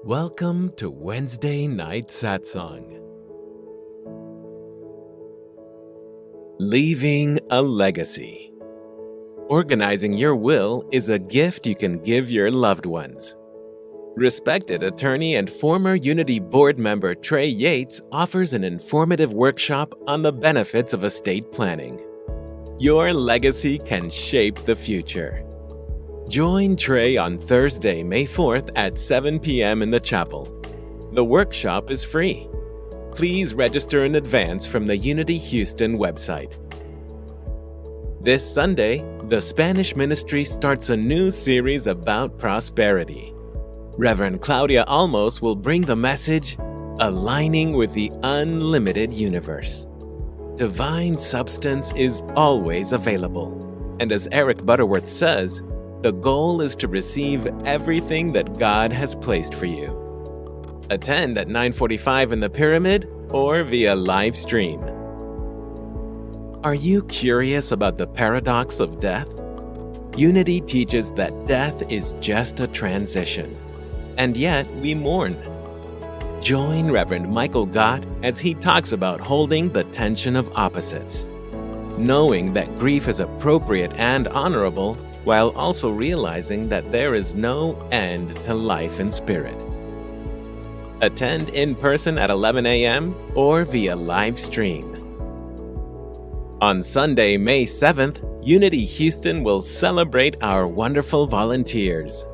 Welcome to Wednesday Night Satsang. Leaving a legacy. Organizing your will is a gift you can give your loved ones. Respected attorney and former Unity board member Trey Yates offers an informative workshop on the benefits of estate planning. Your legacy can shape the future. Join Trey on Thursday, May 4th at 7 p.m. in the chapel. The workshop is free. Please register in advance from the Unity Houston website. This Sunday, the Spanish ministry starts a new series about prosperity. Reverend Claudia Almos will bring the message, Aligning with the Unlimited Universe. Divine substance is always available. And as Eric Butterworth says, the goal is to receive everything that God has placed for you. Attend at 9:45 in the Pyramid or via live stream. Are you curious about the paradox of death? Unity teaches that death is just a transition, and yet we mourn. Join Reverend Michael Gott as he talks about holding the tension of opposites, knowing that grief is appropriate and honorable, while also realizing that there is no end to life in spirit. Attend in person at 11 a.m. or via live stream. On Sunday, May 7th, Unity Houston will celebrate our wonderful volunteers.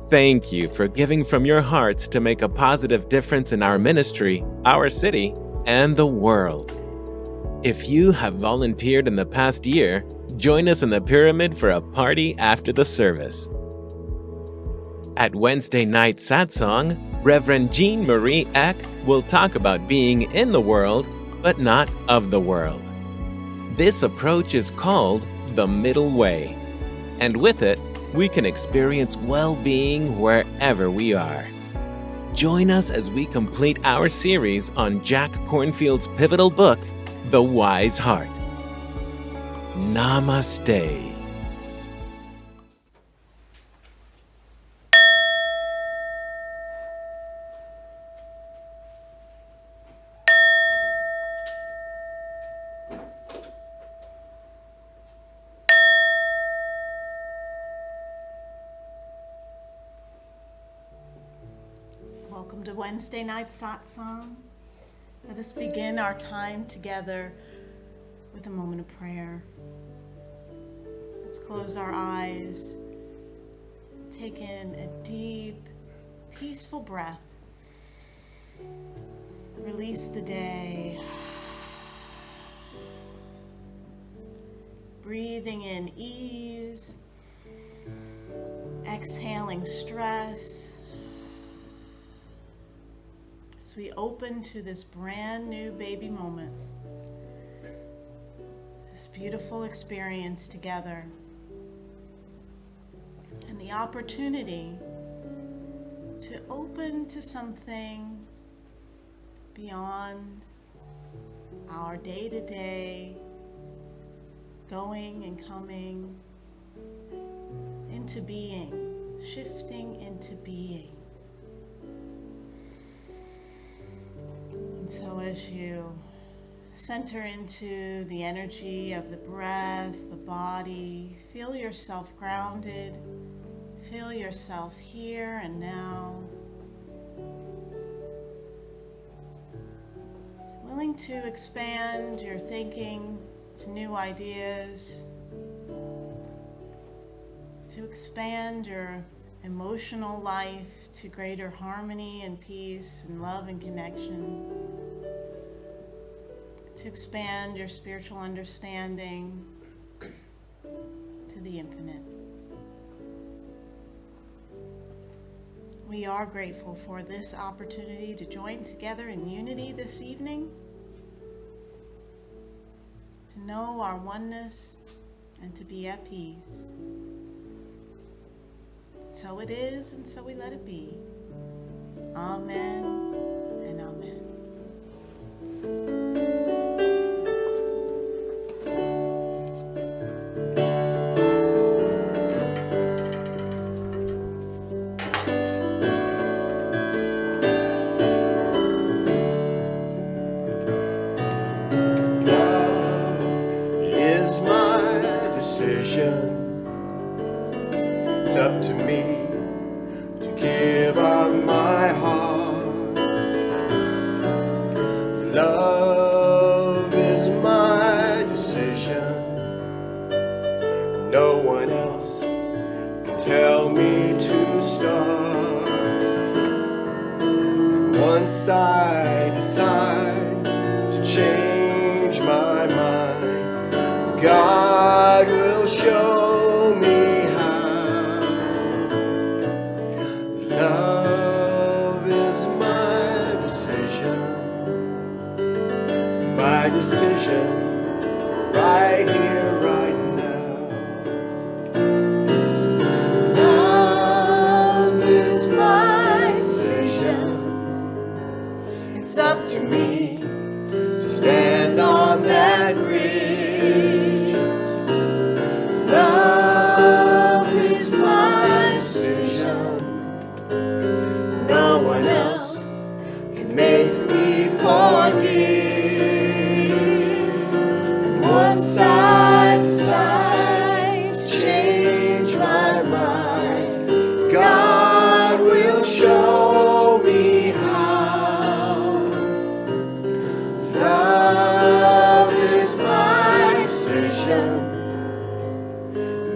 Thank you for giving from your hearts to make a positive difference in our ministry, our city, and the world. If you have volunteered in the past year, join us in the Pyramid for a party after the service. At Wednesday Night Satsang, Reverend Jean Marie Eck will talk about being in the world, but not of the world. This approach is called the middle way, and with it, we can experience well-being wherever we are. Join us as we complete our series on Jack Kornfield's pivotal book, The Wise Heart. Namaste. Welcome to Wednesday night satsang. Let us begin our time together with a moment of prayer. Let's close our eyes. Take in a deep, peaceful breath. Release the day. Breathing in ease. Exhaling stress. As we open to this brand new baby moment, this beautiful experience together, and the opportunity to open to something beyond our day-to-day going and coming into being, shifting into being. And so as you center into the energy of the breath, the body, feel yourself grounded, feel yourself here and now. Willing to expand your thinking to new ideas, to expand your emotional life to greater harmony and peace and love and connection, to expand your spiritual understanding to the infinite. We are grateful for this opportunity to join together in unity this evening, to know our oneness and to be at peace. So it is, and so we let it be. Amen and amen. Is my decision. It's up to me to give up my heart. Love is my decision. No one else can tell me to start. And once I decide to change my mind, God will show me how. Love is my decision. My decision, right here, right now. Love is my decision. It's up to me to stand on that bridge. Love is my decision. No one else can make me forgive. And once I decide to change my mind, God will show me how. Love is my decision.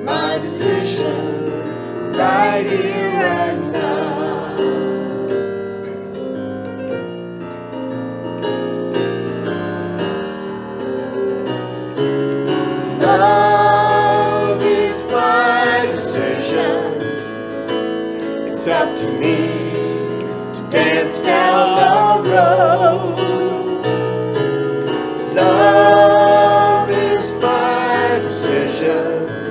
My decision, right here and now. Love is my decision. It's up to me to dance down the road. Love is my decision.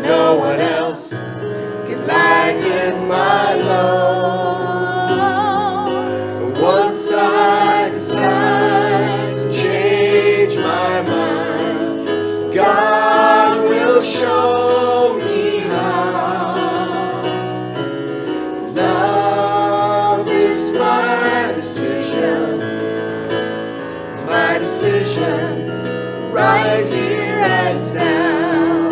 No one else can lighten my load. Once I decide to change my mind, God will show me how. Love is my decision. It's my decision right here and now.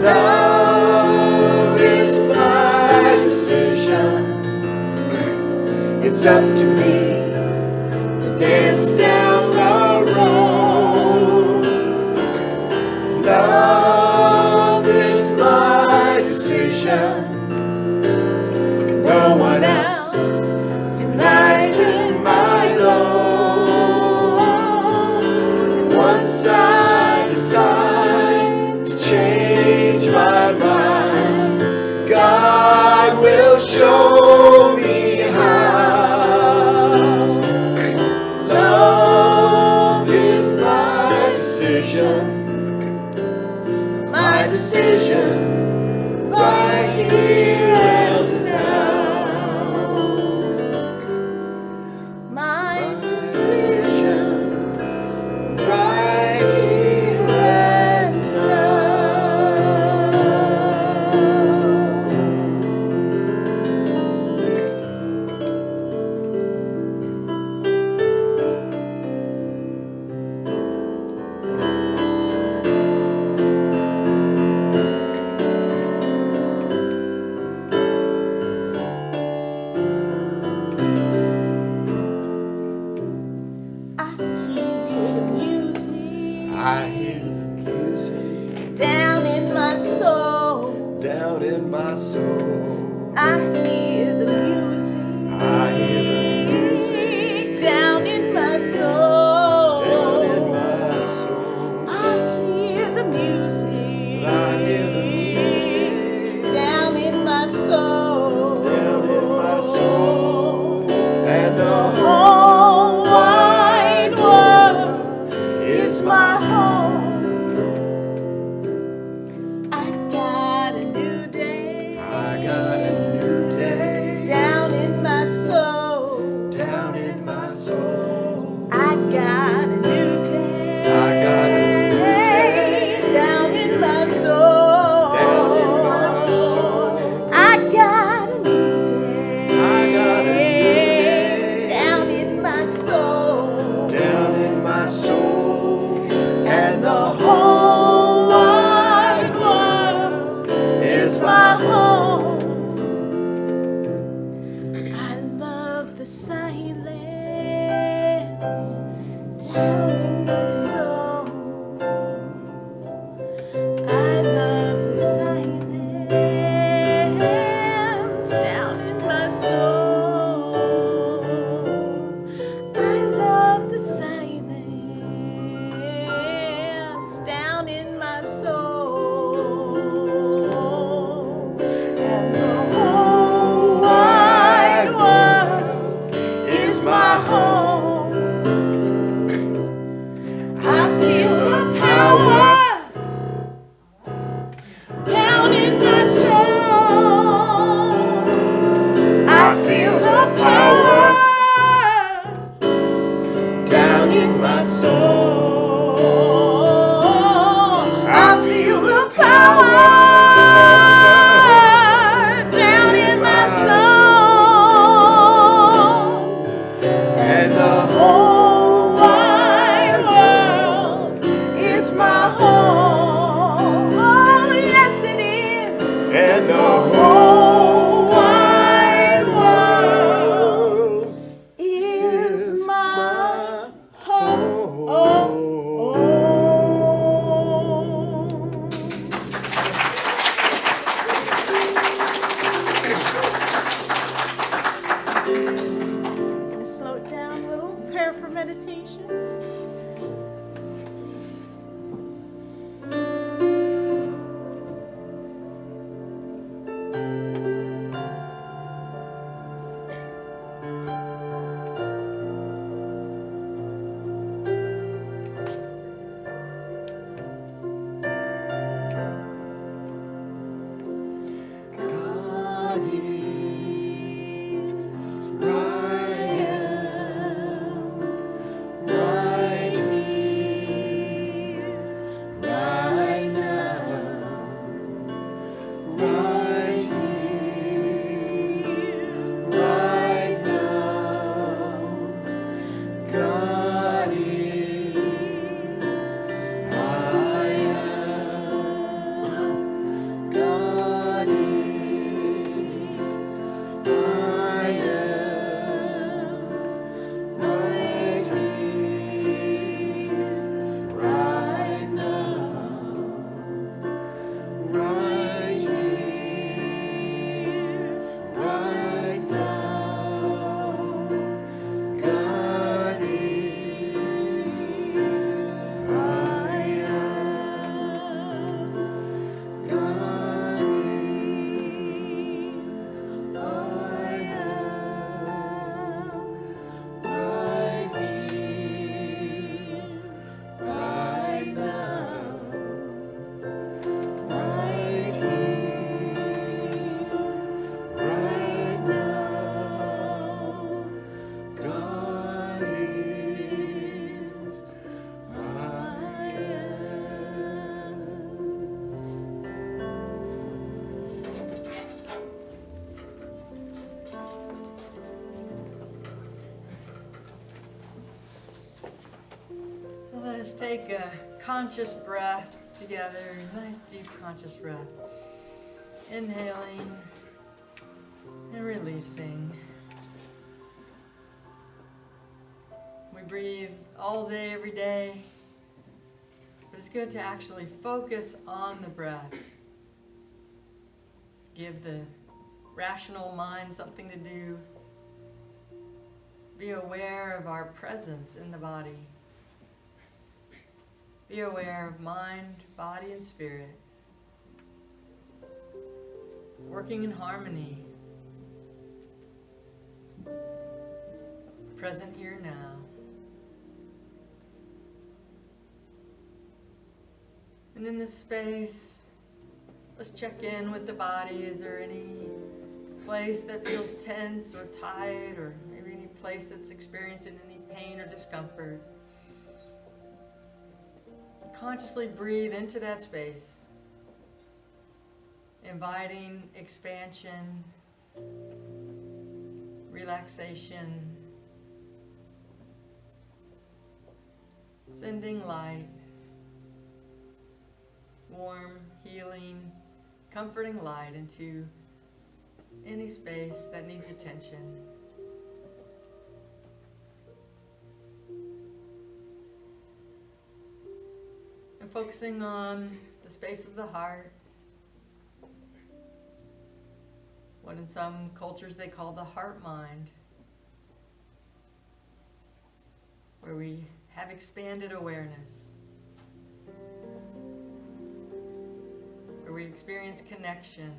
Love is my decision. It's up to me to dance down the road. Love is my decision. No one else can lighten my load. Once I decide to change my mind, God will show me how. Love is my decision. It's my decision right here and now. My decision Right here and I hear the music I hear the music down in my soul. down in my soul. I hear the music I hear the music down in my soul. down in my soul. I hear the music I hear the music down in my soul. down in my soul. And the whole wide world is my home. I got a new day. I got a new day Down in my soul. down in my soul. I got a new day. I got a new day Down in my soul. down in my soul. I got a new day. I got a new day Down in my soul. down in my soul. And the whole wide world is my home. I love the silence down in my soul. I love the silence down in my soul. I love the silence down in my soul. And the whole wide world is my home. I feel the power down in my soul. I feel let us take a conscious breath together, a nice deep conscious breath. Inhaling and releasing. We breathe all day, every day, but it's good to actually focus on the breath. Give the rational mind something to do. Be aware of our presence in the body. Be aware of mind, body, and spirit. Working in harmony. Present here now. And in this space, let's check in with the body. Is there any place that feels tense or tight, or maybe any place that's experiencing any pain or discomfort? Consciously breathe into that space, inviting expansion, relaxation, sending light, warm, healing, comforting light into any space that needs attention. And focusing on the space of the heart, what in some cultures they call the heart mind, where we have expanded awareness, where we experience connection.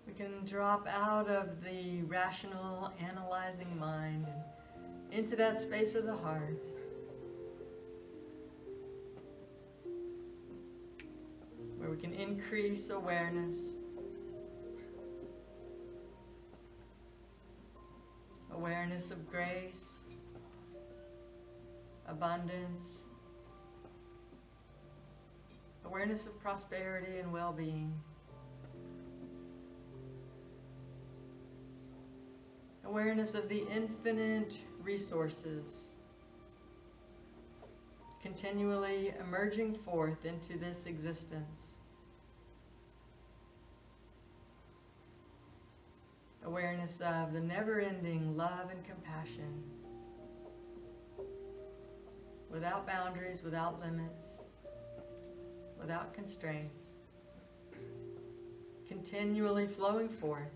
We can drop out of the rational, analyzing mind and into that space of the heart. Where we can increase awareness, awareness of grace, abundance, awareness of prosperity and well-being, awareness of the infinite resources continually emerging forth into this existence. Awareness of the never-ending love and compassion, without boundaries, without limits, without constraints, continually flowing forth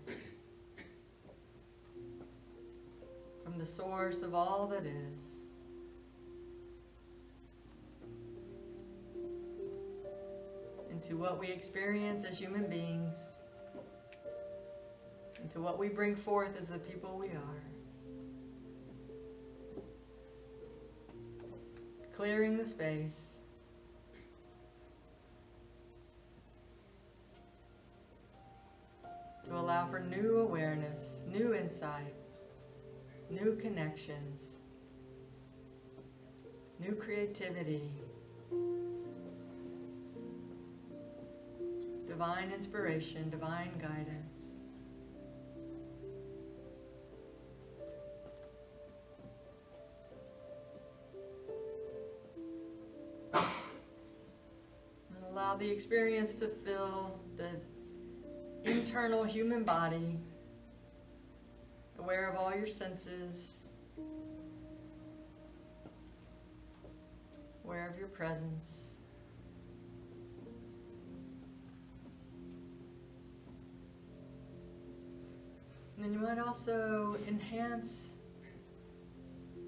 from the source of all that is. Into what we experience as human beings, into what we bring forth as the people we are. Clearing the space. To allow for new awareness, new insight, new connections, new creativity, divine inspiration, divine guidance. And allow the experience to fill the internal human body, aware of all your senses, aware of your presence. And then you might also enhance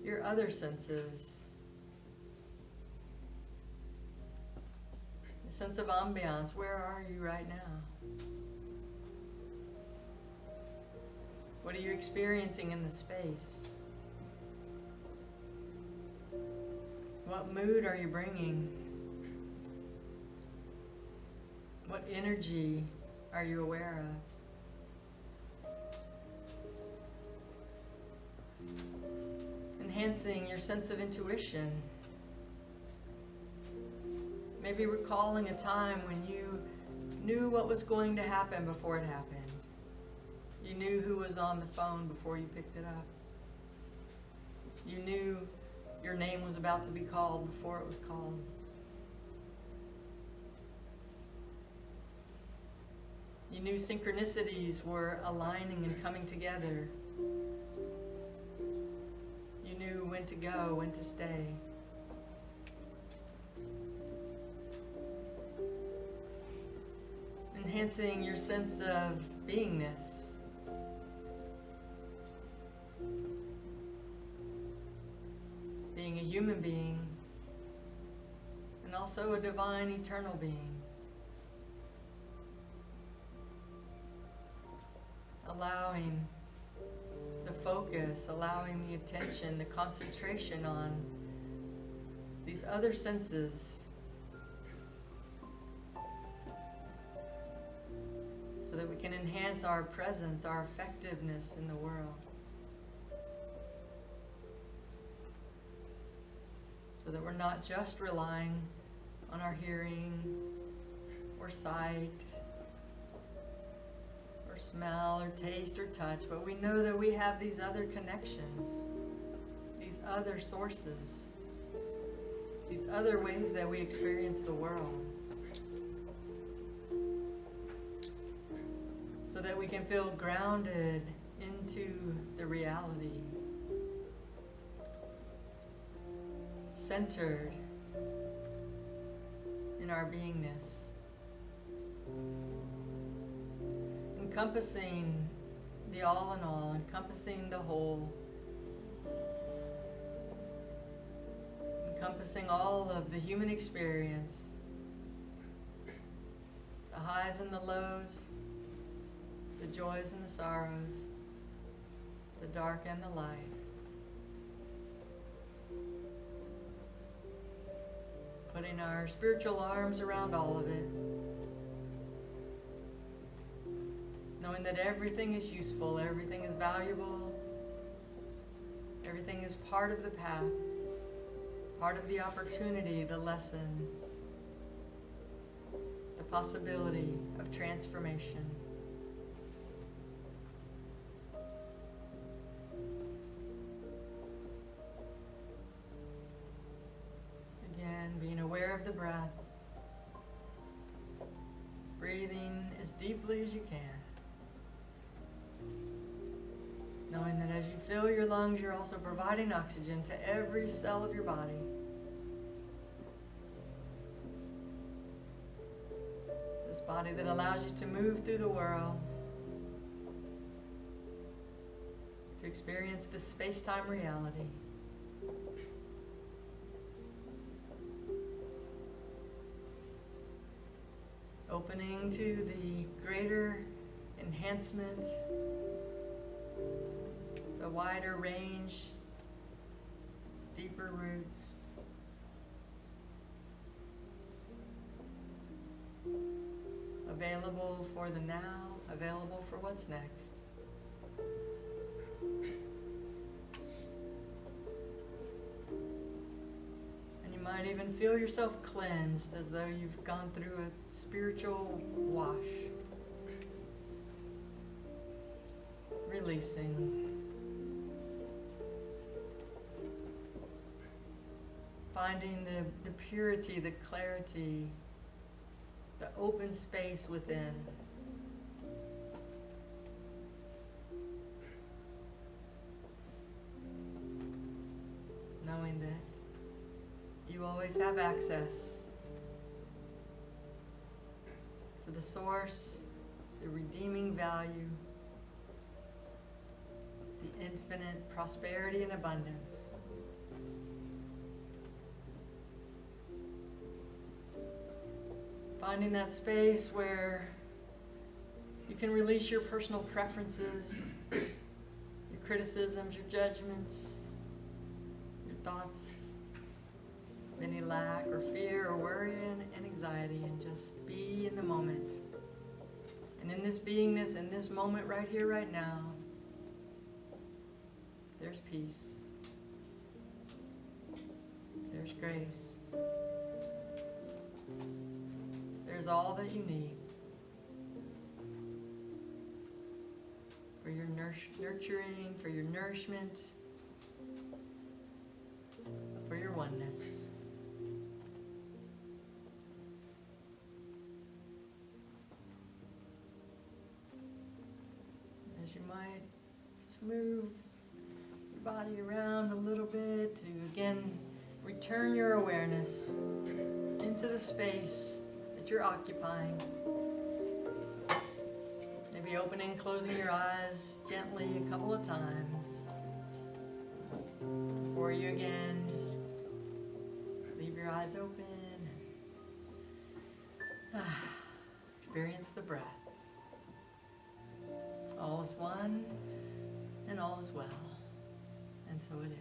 your other senses. The sense of ambiance. Where are you right now? What are you experiencing in the space? What mood are you bringing? What energy are you aware of? Enhancing your sense of intuition. Maybe recalling a time when you knew what was going to happen before it happened. You knew who was on the phone before you picked it up. You knew your name was about to be called before it was called. You knew synchronicities were aligning and coming together. You knew when to go, when to stay. Enhancing your sense of beingness. Being a human being, and also a divine eternal being. Allowing the focus, allowing the attention, the concentration on these other senses, so that we can enhance our presence, our effectiveness in the world. So that we're not just relying on our hearing or sight or smell or taste or touch, but we know that we have these other connections, these other sources, these other ways that we experience the world. So that we can feel grounded into the reality, centered in our beingness, encompassing the all in all, encompassing the whole, encompassing all of the human experience, the highs and the lows, the joys and the sorrows, the dark and the light. Putting our spiritual arms around all of it. Knowing that everything is useful, everything is valuable, everything is part of the path, part of the opportunity, the lesson, the possibility of transformation. Being aware of the breath, breathing as deeply as you can, knowing that as you fill your lungs, you're also providing oxygen to every cell of your body. This body that allows you to move through the world, to experience this space-time reality. Opening to the greater enhancement, the wider range, deeper roots. Available for the now, available for what's next. You might even feel yourself cleansed as though you've gone through a spiritual wash. Releasing. Finding the purity, the clarity, the open space within. Knowing that you always have access to the source, the redeeming value, the infinite prosperity and abundance. Finding that space where you can release your personal preferences, your criticisms, your judgments, your thoughts, any lack or fear or worry and anxiety, and just be in the moment. And in this beingness, in this moment right here, right now, there's peace. There's grace. There's all that you need for your nurturing, for your nourishment, you might just move your body around a little bit to, again, return your awareness into the space that you're occupying. Maybe opening and closing your eyes gently a couple of times. Before you again, just leave your eyes open. Experience the breath. All is one and all is well. And so it is.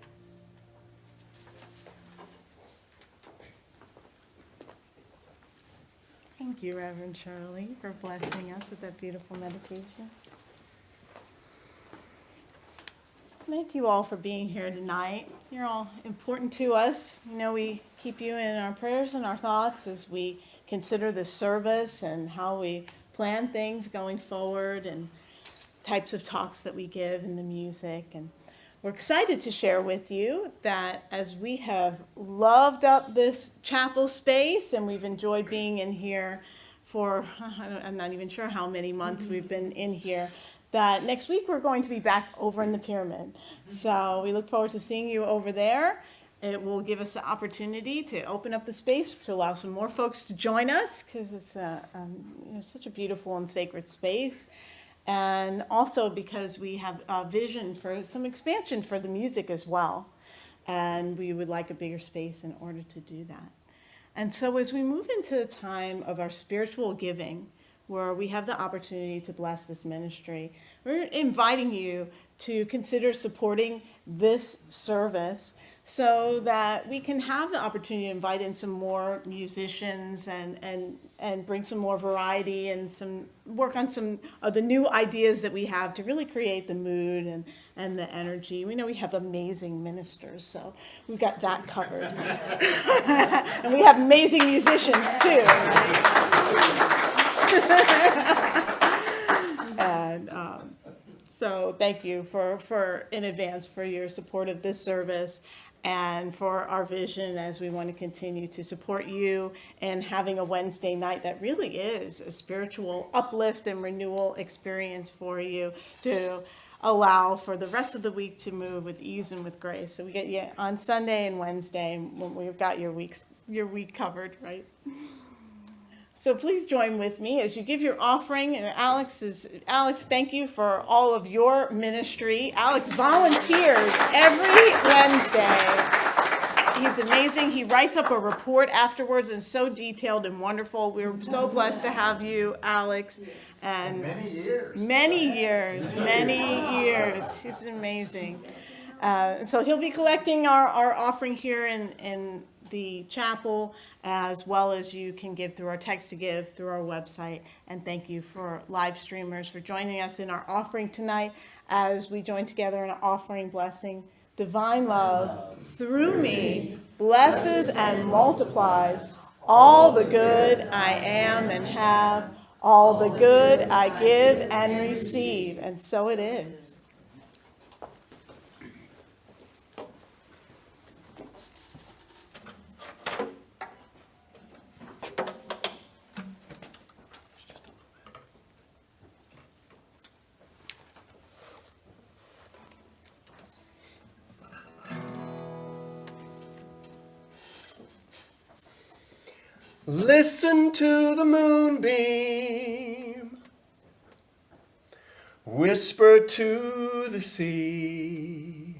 Thank you, Reverend Shirley, for blessing us with that beautiful meditation. Thank you all for being here tonight. You're all important to us. You know, we keep you in our prayers and our thoughts as we consider this service and how we plan things going forward and types of talks that we give and the music. And we're excited to share with you that as we have loved up this chapel space and we've enjoyed being in here for, I'm not even sure how many months we've been in here, that next week we're going to be back over in the pyramid. So we look forward to seeing you over there. It will give us the opportunity to open up the space to allow some more folks to join us, because it's such a beautiful and sacred space. And also because we have a vision for some expansion for the music as well. And we would like a bigger space in order to do that. And so as we move into the time of our spiritual giving, where we have the opportunity to bless this ministry, we're inviting you to consider supporting this service so that we can have the opportunity to invite in some more musicians and bring some more variety and some work on some of the new ideas that we have to really create the mood and the energy. We know we have amazing ministers, so we've got that covered. And we have amazing musicians too. And so thank you for in advance for your support of this service and for our vision as we want to continue to support you and having a Wednesday night that really is a spiritual uplift and renewal experience for you to allow for the rest of the week to move with ease and with grace. So we get you on Sunday and Wednesday when we've got your week covered, right? So please join with me as you give your offering. And Alex, thank you for all of your ministry. Alex volunteers every Wednesday. He's amazing. He writes up a report afterwards and so detailed and wonderful. We're so blessed to have you, Alex. And many years. He's amazing. And so he'll be collecting our offering here in the chapel, as well as you can give through our text to give through our website. And thank you for live streamers for joining us in our offering tonight as we join together in an offering blessing. Divine love through me blesses and multiplies all the good I am and have, all the good I give and receive. And so it is. Listen to the moonbeam whisper to the sea.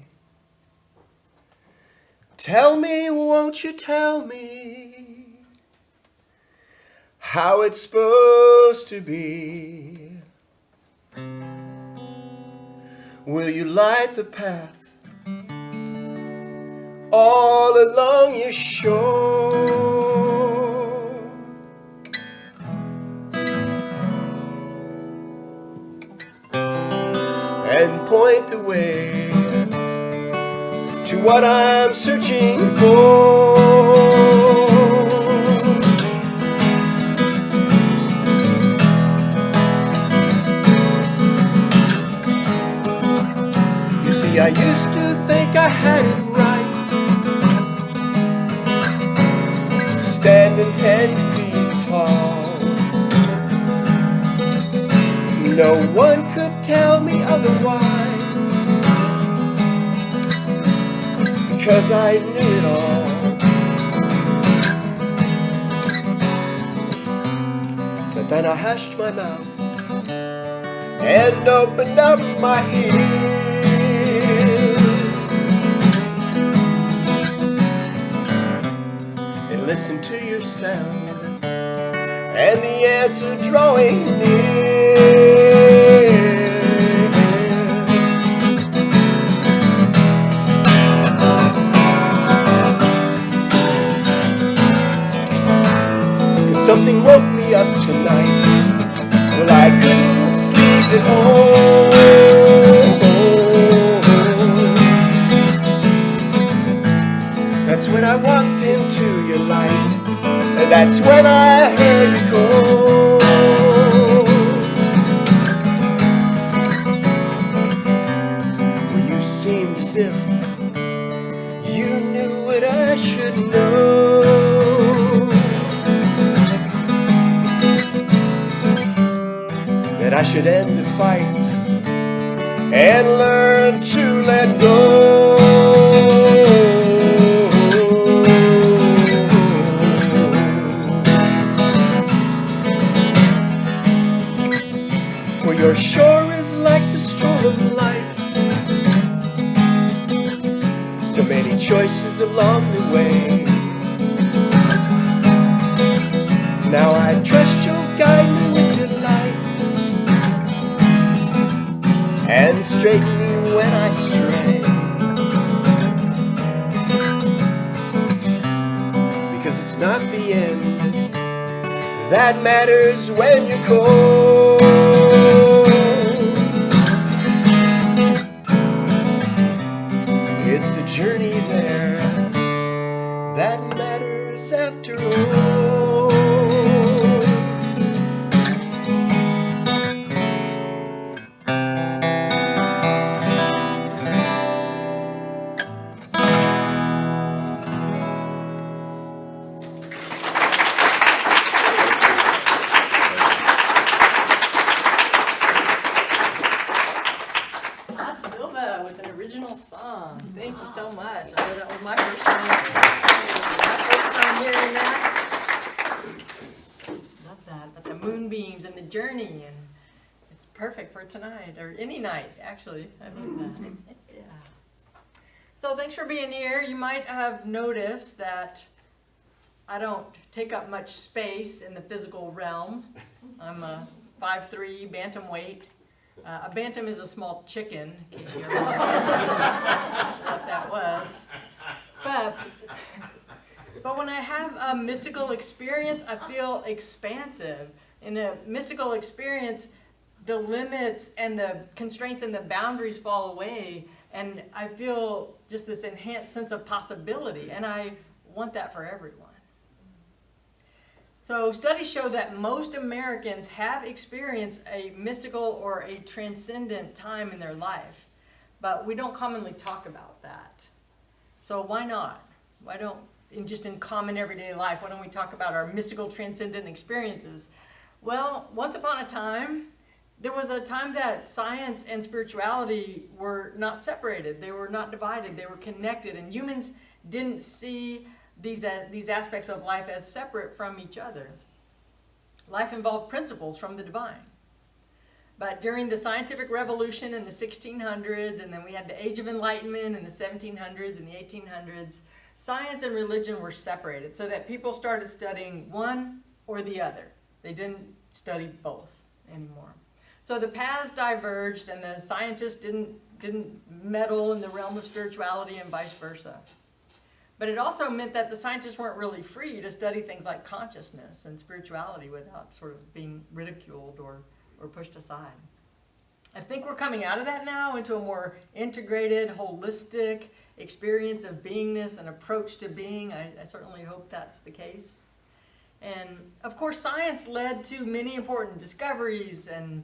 Tell me, won't you tell me how it's supposed to be? Will you light the path all along your shore? And point the way to what I'm searching for. You see, I used to think I had it right, standing 10 feet tall. No one could tell me otherwise, because I knew it all. But then I hushed my mouth and opened up my ears and listened to your sound and the answer drawing near. Cause something woke me up tonight. Well, I couldn't sleep at home. That's when I walked into your light, and that's when I heard you call. Well, you seemed as if you knew what I should know, that I should end the fight and learn to let go. For your shore is like the stroll of life, so many choices along the way. Now I trust you'll guide me with your light and straighten me when I stray, because it's not the end that matters when you're cold. It's the journey there that matters after all. With an original song. Thank you so much. I know that was my first time hearing that. Love that. But the moonbeams and the journey, and it's perfect for tonight, or any night, actually. I love that. Yeah. So thanks for being here. You might have noticed that I don't take up much space in the physical realm. I'm a 5'3" bantamweight. A bantam is a small chicken, in case you ever wondered what that was. But when I have a mystical experience, I feel expansive. In a mystical experience, the limits and the constraints and the boundaries fall away, and I feel just this enhanced sense of possibility, and I want that for everyone. So studies show that most Americans have experienced a mystical or a transcendent time in their life, but we don't commonly talk about that. So why not? Why don't, in common everyday life, why don't we talk about our mystical transcendent experiences? Well, once upon a time, there was a time that science and spirituality were not separated. They were not divided. They were connected, and humans didn't see these aspects of life as separate from each other. Life involved principles from the divine. But during the scientific revolution in the 1600s, and then we had the Age of Enlightenment in the 1700s and the 1800s, science and religion were separated so that people started studying one or the other. They didn't study both anymore. So the paths diverged, and the scientists didn't meddle in the realm of spirituality and vice versa. But it also meant that the scientists weren't really free to study things like consciousness and spirituality without sort of being ridiculed or pushed aside. I think we're coming out of that now into a more integrated, holistic experience of beingness and approach to being. I certainly hope that's the case. And of course, science led to many important discoveries and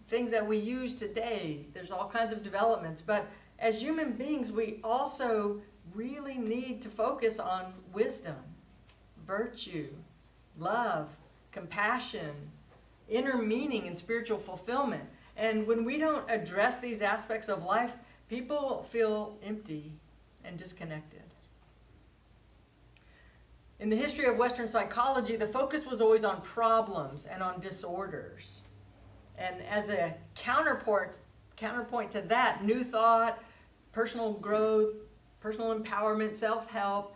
things that we use today. There's all kinds of developments. But as human beings, we also really need to focus on wisdom, virtue, love, compassion, inner meaning and spiritual fulfillment. And when we don't address these aspects of life, people feel empty and disconnected. In the history of Western psychology, the focus was always on problems and on disorders. And as a counterpoint to that, New Thought, personal growth, personal empowerment, self-help,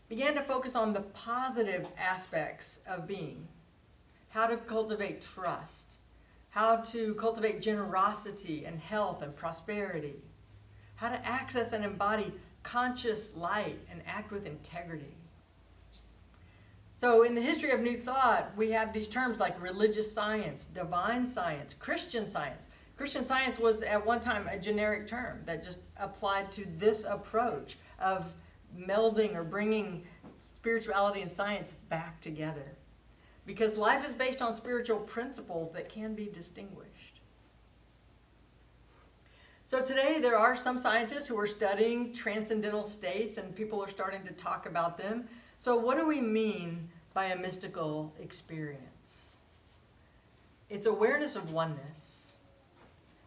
began to focus on the positive aspects of being. How to cultivate trust, how to cultivate generosity and health and prosperity, how to access and embody conscious light and act with integrity. So in the history of New Thought, we have these terms like religious science, divine science, Christian science. Christian science was at one time a generic term that just applied to this approach of melding or bringing spirituality and science back together. Because life is based on spiritual principles that can be distinguished. So today there are some scientists who are studying transcendental states, and people are starting to talk about them. So what do we mean by a mystical experience? It's awareness of oneness.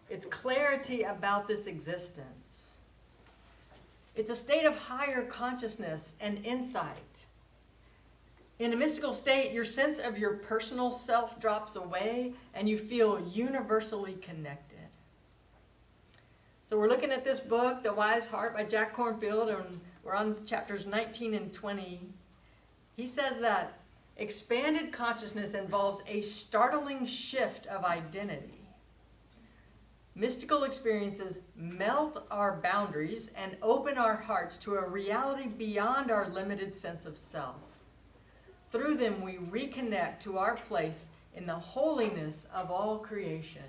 It's clarity about this existence. It's a state of higher consciousness and insight. In a mystical state, your sense of your personal self drops away and you feel universally connected. So we're looking at this book, The Wise Heart by Jack Kornfield, and we're on chapters 19 and 20. He says that expanded consciousness involves a startling shift of identity. Mystical experiences melt our boundaries and open our hearts to a reality beyond our limited sense of self. Through them, we reconnect to our place in the holiness of all creation.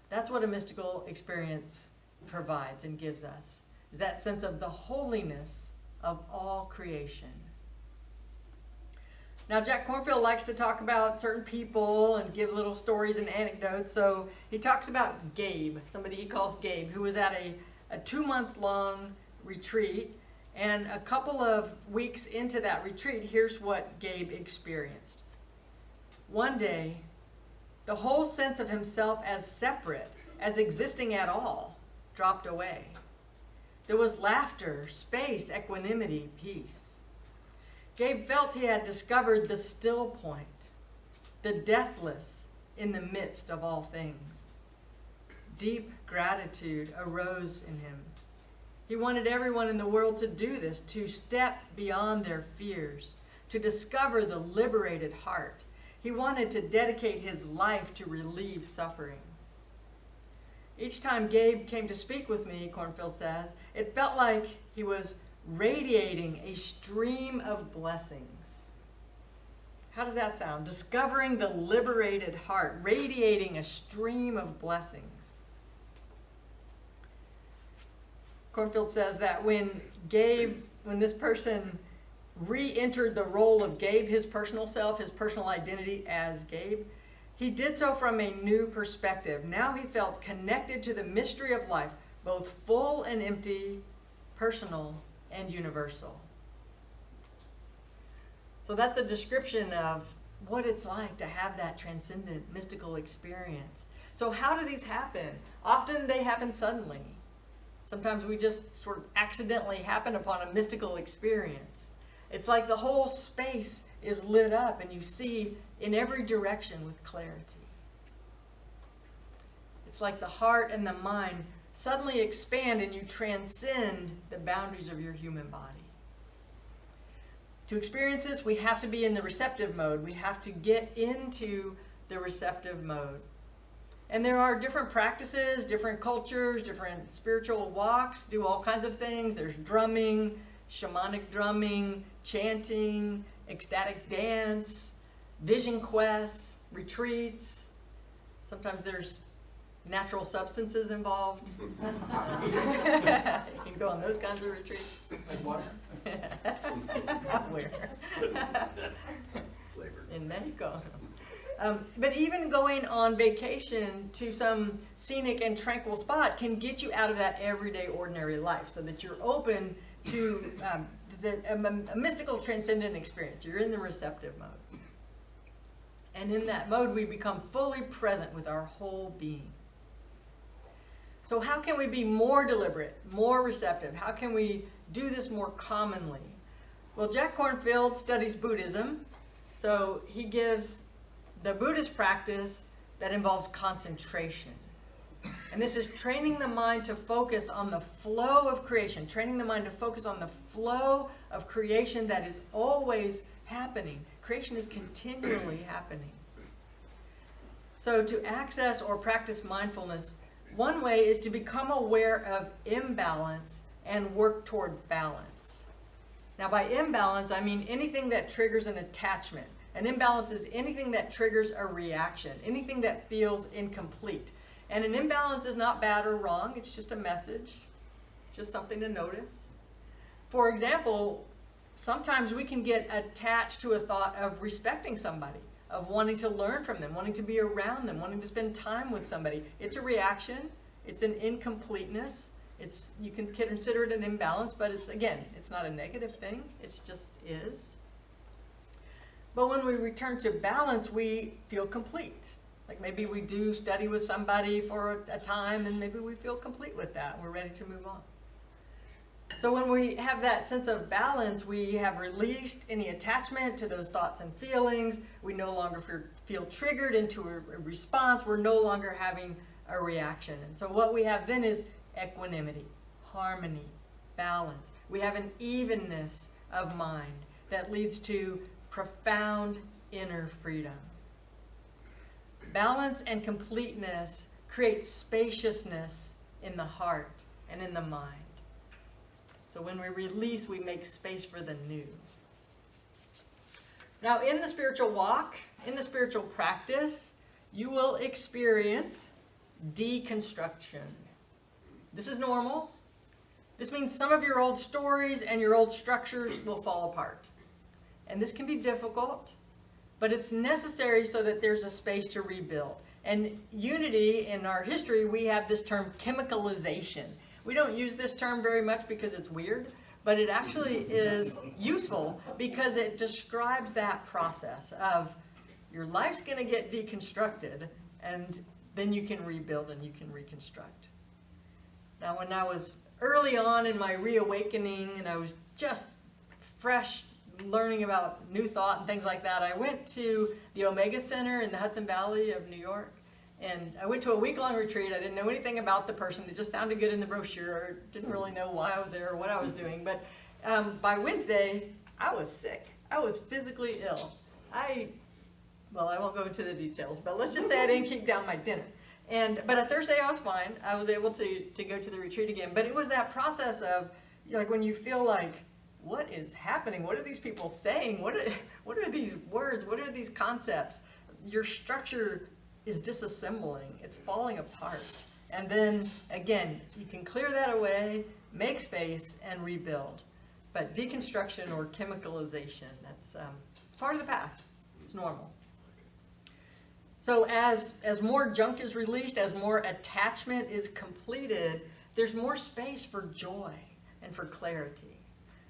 That's what a mystical experience provides and gives us, is that sense of the holiness of all creation. Now, Jack Kornfield likes to talk about certain people and give little stories and anecdotes. So he talks about Gabe, somebody he calls Gabe, who was at a 2-month-long retreat. And a couple of weeks into that retreat, here's what Gabe experienced. One day, the whole sense of himself as separate, as existing at all, dropped away. There was laughter, space, equanimity, peace. Gabe felt he had discovered the still point, the deathless in the midst of all things. Deep gratitude arose in him. He wanted everyone in the world to do this, to step beyond their fears, to discover the liberated heart. He wanted to dedicate his life to relieve suffering. Each time Gabe came to speak with me, Kornfield says, it felt like he was radiating a stream of blessings. How does that sound? Discovering the liberated heart, radiating a stream of blessings. Kornfield says that when this person re-entered the role of Gabe, his personal self, his personal identity as Gabe, he did so from a new perspective. Now he felt connected to the mystery of life, both full and empty, personal and universal. So that's a description of what it's like to have that transcendent mystical experience. So how do these happen? Often they happen suddenly. Sometimes we just sort of accidentally happen upon a mystical experience. It's like the whole space is lit up and you see in every direction with clarity. It's like the heart and the mind suddenly expand and you transcend the boundaries of your human body. To experience this, we have to be in the receptive mode. We have to get into the receptive mode. And there are different practices, different cultures, different spiritual walks, do all kinds of things. There's drumming, shamanic drumming, chanting, ecstatic dance, vision quests, retreats. Sometimes there's natural substances involved. You can go on those kinds of retreats. Like water? Where? Flavor. In Mexico. But even going on vacation to some scenic and tranquil spot can get you out of that everyday, ordinary life so that you're open to a mystical, transcendent experience. You're in the receptive mode. And in that mode, we become fully present with our whole being. So how can we be more deliberate, more receptive? How can we do this more commonly? Well, Jack Kornfield studies Buddhism, so he gives the Buddhist practice that involves concentration. And this is training the mind to focus on the flow of creation, training the mind to focus on the flow of creation that is always happening. Creation is continually happening. So to access or practice mindfulness, one way is to become aware of imbalance and work toward balance. Now by imbalance, I mean anything that triggers an attachment. An imbalance is anything that triggers a reaction, anything that feels incomplete. And an imbalance is not bad or wrong, it's just a message. It's just something to notice. For example, sometimes we can get attached to a thought of respecting somebody, of wanting to learn from them, wanting to be around them, wanting to spend time with somebody. It's a reaction, it's an incompleteness. You can consider it an imbalance, but it's not a negative thing, it just is. But when we return to balance, we feel complete. Like maybe we do study with somebody for a time and maybe we feel complete with that. We're ready to move on. So when we have that sense of balance, we have released any attachment to those thoughts and feelings. We no longer feel triggered into a response. We're no longer having a reaction. And so what we have then is equanimity, harmony, balance. We have an evenness of mind that leads to profound inner freedom. Balance and completeness create spaciousness in the heart and in the mind. So when we release, we make space for the new. Now in the spiritual walk, in the spiritual practice, you will experience deconstruction. This is normal. This means some of your old stories and your old structures will fall apart. And this can be difficult, but it's necessary so that there's a space to rebuild. And unity, in our history, we have this term chemicalization. We don't use this term very much because it's weird, but it actually is useful because it describes that process of your life's going to get deconstructed and then you can rebuild and you can reconstruct. Now, when I was early on in my reawakening and I was just fresh learning about new thought and things like that, I went to the Omega Center in the Hudson Valley of New York. And I went to a week-long retreat. I didn't know anything about the person. It just sounded good in the brochure. Didn't really know why I was there or what I was doing. But by Wednesday, I was sick. I was physically ill. I won't go into the details, but let's just say I didn't keep down my dinner. But on Thursday, I was fine. I was able to go to the retreat again. But it was that process of, like, when you feel like, what is happening? What are these people saying? What are these words? What are these concepts? Your structure is disassembling. It's falling apart. And then, again, you can clear that away, make space, and rebuild. But deconstruction or chemicalization, that's part of the path. It's normal. So as more junk is released, as more attachment is completed, there's more space for joy and for clarity.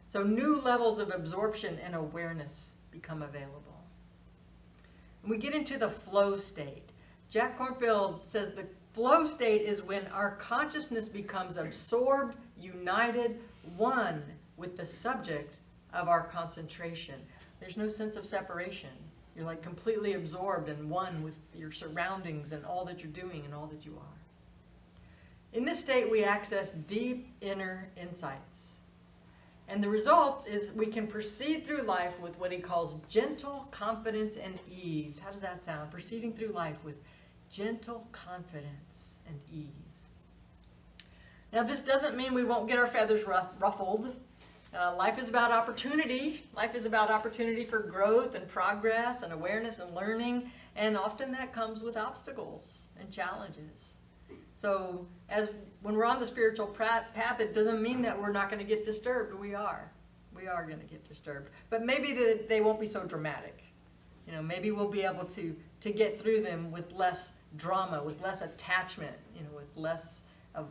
So new levels of absorption and awareness become available. And we get into the flow state. Jack Kornfield says the flow state is when our consciousness becomes absorbed, united, one with the subject of our concentration. There's no sense of separation. You're like completely absorbed and one with your surroundings and all that you're doing and all that you are. In this state, we access deep inner insights. And the result is we can proceed through life with what he calls gentle confidence and ease. How does that sound? Proceeding through life with gentle confidence and ease. Now, this doesn't mean we won't get our feathers ruffled. Life is about opportunity. Life is about opportunity for growth and progress and awareness and learning. And often that comes with obstacles and challenges. So when we're on the spiritual path, it doesn't mean that we're not going to get disturbed. We are. We are going to get disturbed. But maybe they won't be so dramatic. Maybe we'll be able to get through them with less drama, with less attachment, with less of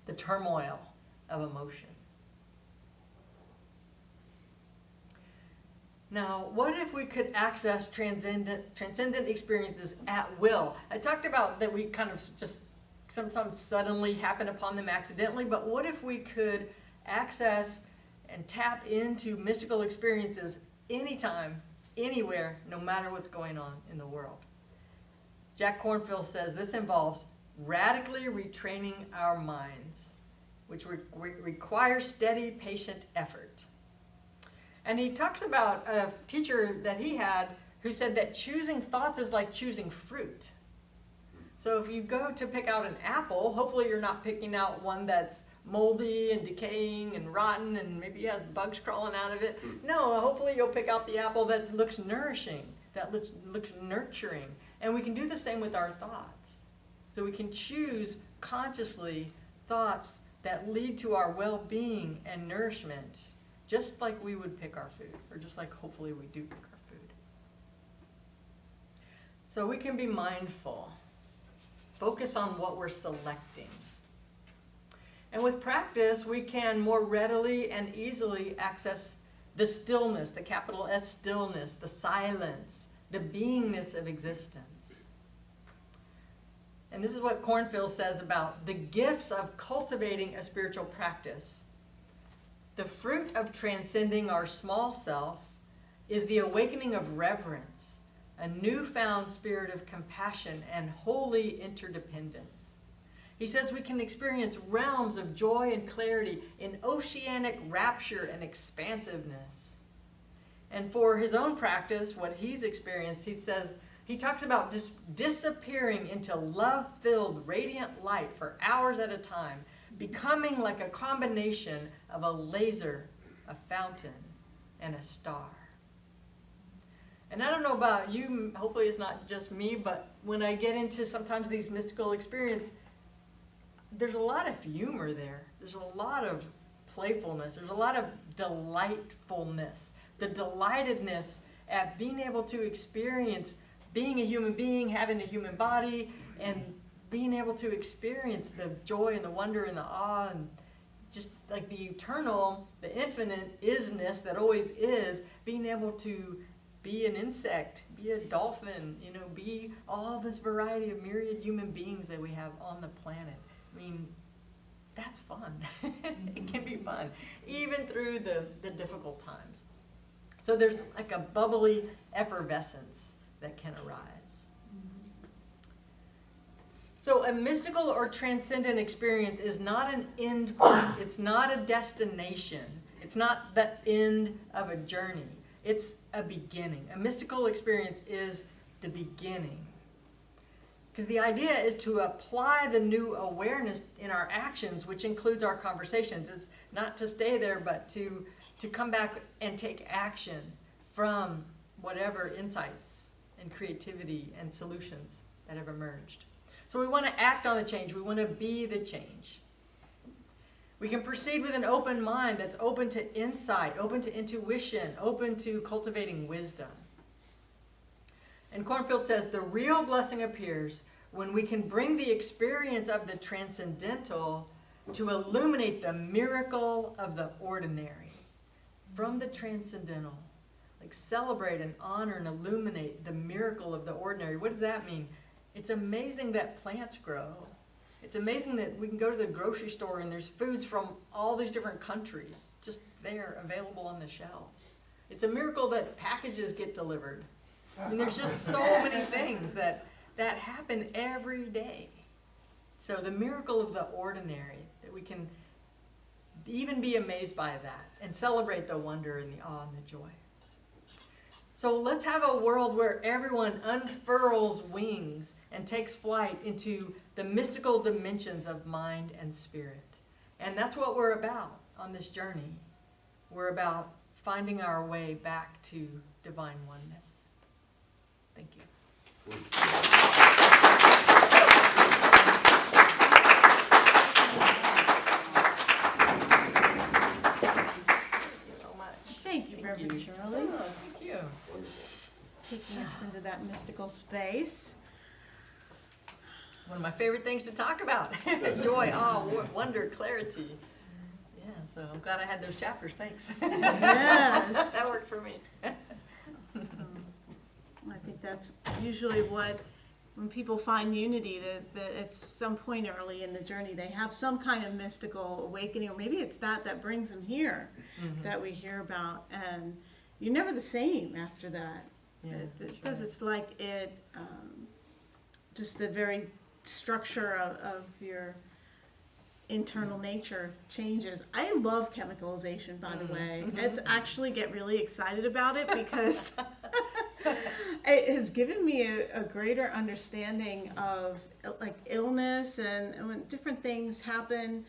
the turmoil of emotion. Now, what if we could access transcendent experiences at will? I talked about that we kind of just sometimes suddenly happen upon them accidentally, but what if we could access and tap into mystical experiences anytime, anywhere, no matter what's going on in the world? Jack Kornfield says this involves radically retraining our minds, which requires steady, patient effort. And he talks about a teacher that he had who said that choosing thoughts is like choosing fruit. So if you go to pick out an apple, hopefully you're not picking out one that's moldy and decaying and rotten and maybe has bugs crawling out of it. No, hopefully you'll pick out the apple that looks nourishing, that looks nurturing. And we can do the same with our thoughts. So we can choose consciously thoughts that lead to our well-being and nourishment, just like we would pick our food, or just like hopefully we do pick our food. So we can be mindful, focus on what we're selecting. And with practice, we can more readily and easily access the stillness, the capital S stillness, the silence, the beingness of existence. And this is what Kornfield says about the gifts of cultivating a spiritual practice. The fruit of transcending our small self is the awakening of reverence, a newfound spirit of compassion and holy interdependence. He says we can experience realms of joy and clarity in oceanic rapture and expansiveness. And for his own practice, what he's experienced, he says, he talks about disappearing into love-filled, radiant light for hours at a time, becoming like a combination of a laser, a fountain, and a star. And I don't know about you, hopefully it's not just me, but when I get into sometimes these mystical experiences, there's a lot of humor there. There's a lot of playfulness. There's a lot of delightfulness. The delightedness at being able to experience being a human being, having a human body, and being able to experience the joy and the wonder and the awe and just like the eternal, the infinite isness that always is, being able to be an insect, be a dolphin, be all this variety of myriad human beings that we have on the planet. I mean, that's fun. It can be fun, even through the difficult times. So there's like a bubbly effervescence that can arise. So a mystical or transcendent experience is not an end point. It's not a destination. It's not the end of a journey. It's a beginning. A mystical experience is the beginning. Because the idea is to apply the new awareness in our actions, which includes our conversations. It's not to stay there, but to come back and take action from whatever insights and creativity and solutions that have emerged. So we want to act on the change. We want to be the change. We can proceed with an open mind that's open to insight, open to intuition, open to cultivating wisdom. And Kornfield says the real blessing appears when we can bring the experience of the transcendental to illuminate the miracle of the ordinary. From the transcendental, like celebrate and honor and illuminate the miracle of the ordinary. What does that mean? It's amazing that plants grow. It's amazing that we can go to the grocery store and there's foods from all these different countries just there available on the shelves. It's a miracle that packages get delivered. I mean, there's just so many things that happen every day. So the miracle of the ordinary, that we can even be amazed by that and celebrate the wonder and the awe and the joy. So let's have a world where everyone unfurls wings and takes flight into the mystical dimensions of mind and spirit. And that's what we're about on this journey. We're about finding our way back to divine oneness. Thank you. Thank you, Reverend Shirley. Oh, thank you. Taking us into that mystical space. One of my favorite things to talk about. Joy, awe, wonder, clarity. Yeah, so I'm glad I had those chapters. Thanks. Yes. That worked for me. that's usually when people find unity, that at some point early in the journey, they have some kind of mystical awakening, or maybe it's that brings them here, that we hear about, and you're never the same after that. Yeah, It does. It's like just the very structure of your internal nature changes. I love chemicalization, by the way. It's actually get really excited about it because it has given me a greater understanding of like illness and when different things happen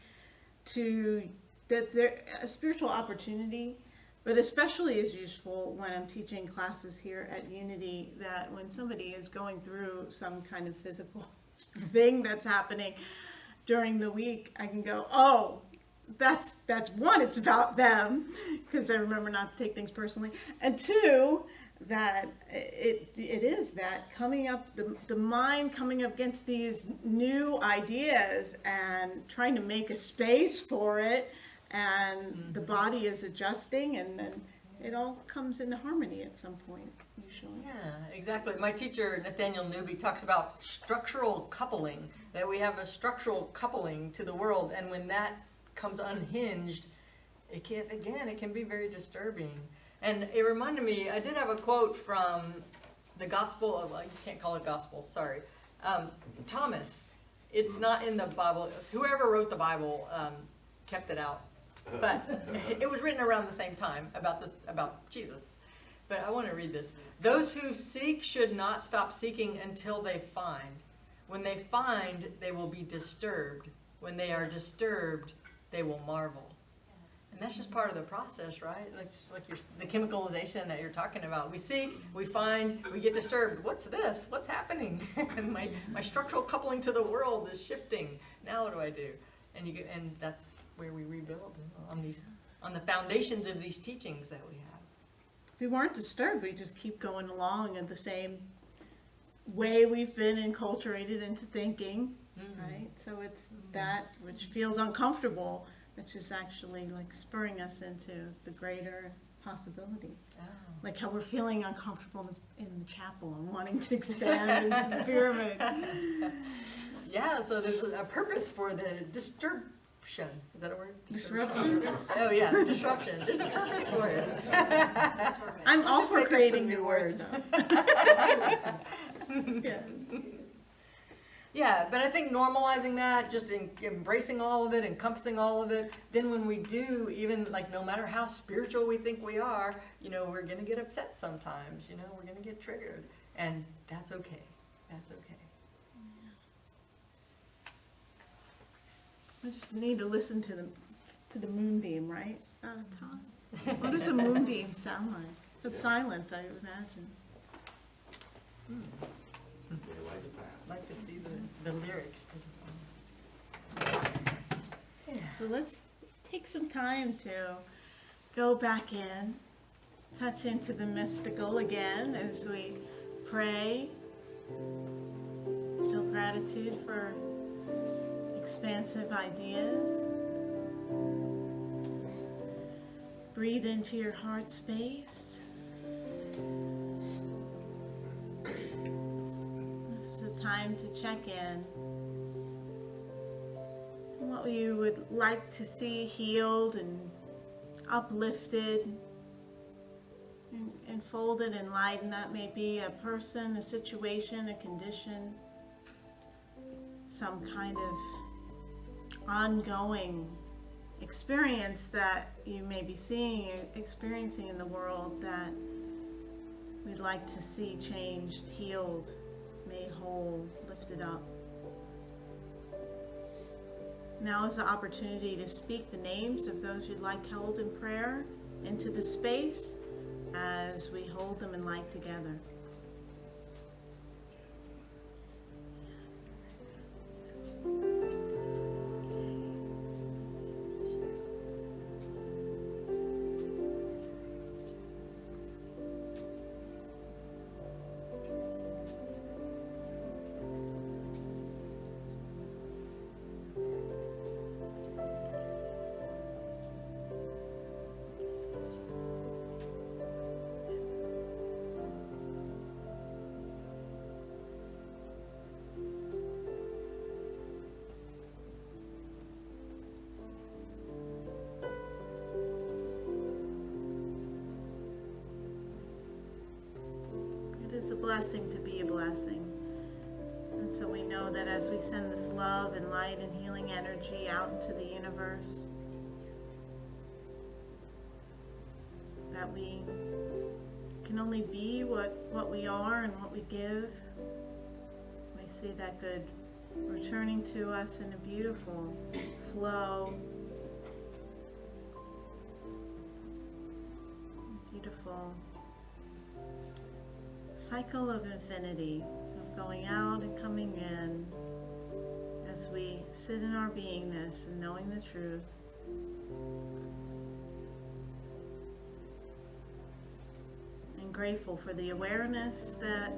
that they're a spiritual opportunity, but especially is useful when I'm teaching classes here at Unity, that when somebody is going through some kind of physical thing that's happening during the week, I can go, oh, that's one, it's about them, because I remember not to take things personally, and two, that it is that coming up, the mind coming up against these new ideas and trying to make a space for it, and the body is adjusting, and then it all comes into harmony at some point, usually. Yeah, exactly. My teacher, Nathaniel Newby, talks about structural coupling, that we have a structural coupling to the world, and when that comes unhinged, it can be very disturbing. And it reminded me, I did have a quote from the Gospel of, you can't call it Gospel, sorry, Thomas. It's not in the Bible. It was whoever wrote the Bible kept it out. But it was written around the same time about Jesus. But I want to read this. Those who seek should not stop seeking until they find. When they find, they will be disturbed. When they are disturbed, they will marvel. And that's just part of the process, right? It's just like the chemicalization that you're talking about. We seek, we find, we get disturbed. What's this? What's happening? And my structural coupling to the world is shifting. Now what do I do? And that's where we rebuild on the foundations of these teachings that we have. If we weren't disturbed, we just keep going along in the same way we've been enculturated into thinking, right? So it's that which feels uncomfortable, which is actually like spurring us into the greater possibility. Oh. Like how we're feeling uncomfortable in the chapel and wanting to expand into the pyramid. Yeah, so there's a purpose for the disruption. Is that a word? Disruption? Oh yeah, disruption. There's a purpose for it. I'm all for creating new words. Yes. Yeah, but I think normalizing that, just embracing all of it, encompassing all of it, then when we do, even like no matter how spiritual we think we are, we're going to get upset sometimes, we're going to get triggered. And that's okay. That's okay. We just need to listen to the moonbeam, right? Out of time. What does a moonbeam sound like? The silence, I would imagine. I'd like to see the lyrics to the song. Yeah. So let's take some time to go back in, touch into the mystical again as we pray. Feel gratitude for expansive ideas. Breathe into your heart space. This is a time to check in. What you would like to see healed and uplifted, and enfolded in light, and that may be a person, a situation, a condition, some kind of ongoing experience that you may be experiencing in the world that we'd like to see changed, healed, made whole, lifted up. Now is the opportunity to speak the names of those you'd like held in prayer into the space as we hold them in light together. a blessing to be a blessing. And so we know that as we send this love and light and healing energy out into the universe, that we can only be what we are and what we give. We see that good returning to us in a beautiful flow, beautiful cycle of infinity, of going out and coming in as we sit in our beingness and knowing the truth. And grateful for the awareness that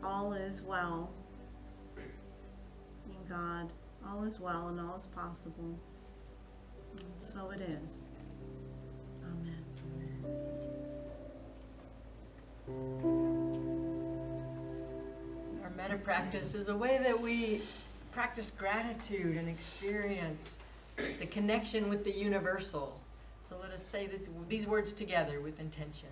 all is well in God, all is well and all is possible. And so it is. Amen. Our metta practice is a way that we practice gratitude and experience the connection with the universal. So let us say these words together with intention.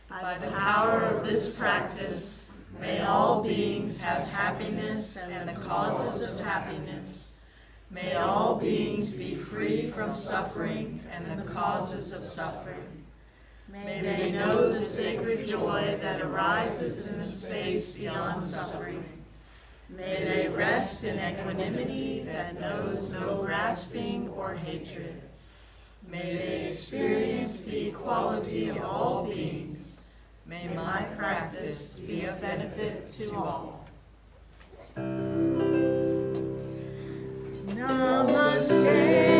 By the power of this practice, may all beings have happiness and the causes of happiness. May all beings be free from suffering and the causes of suffering. May they know the sacred joy that arises in the space beyond suffering. May they rest in equanimity that knows no grasping or hatred. May they experience the equality of all beings. May my practice be of benefit to all. Namaste.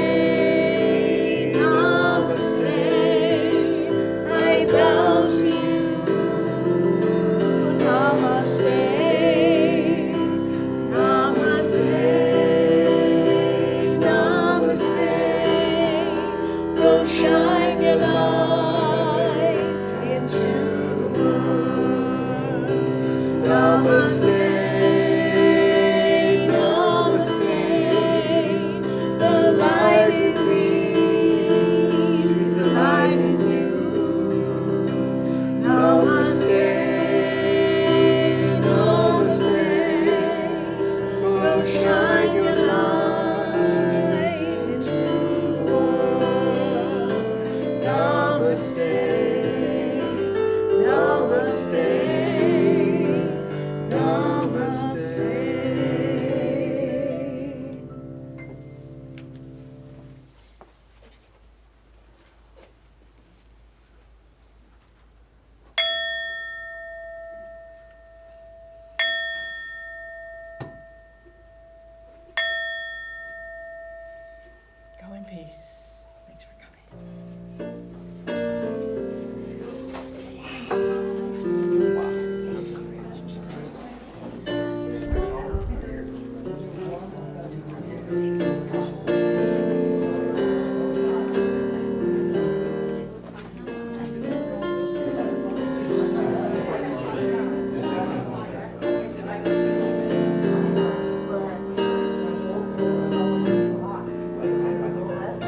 Go in peace. Thanks for coming.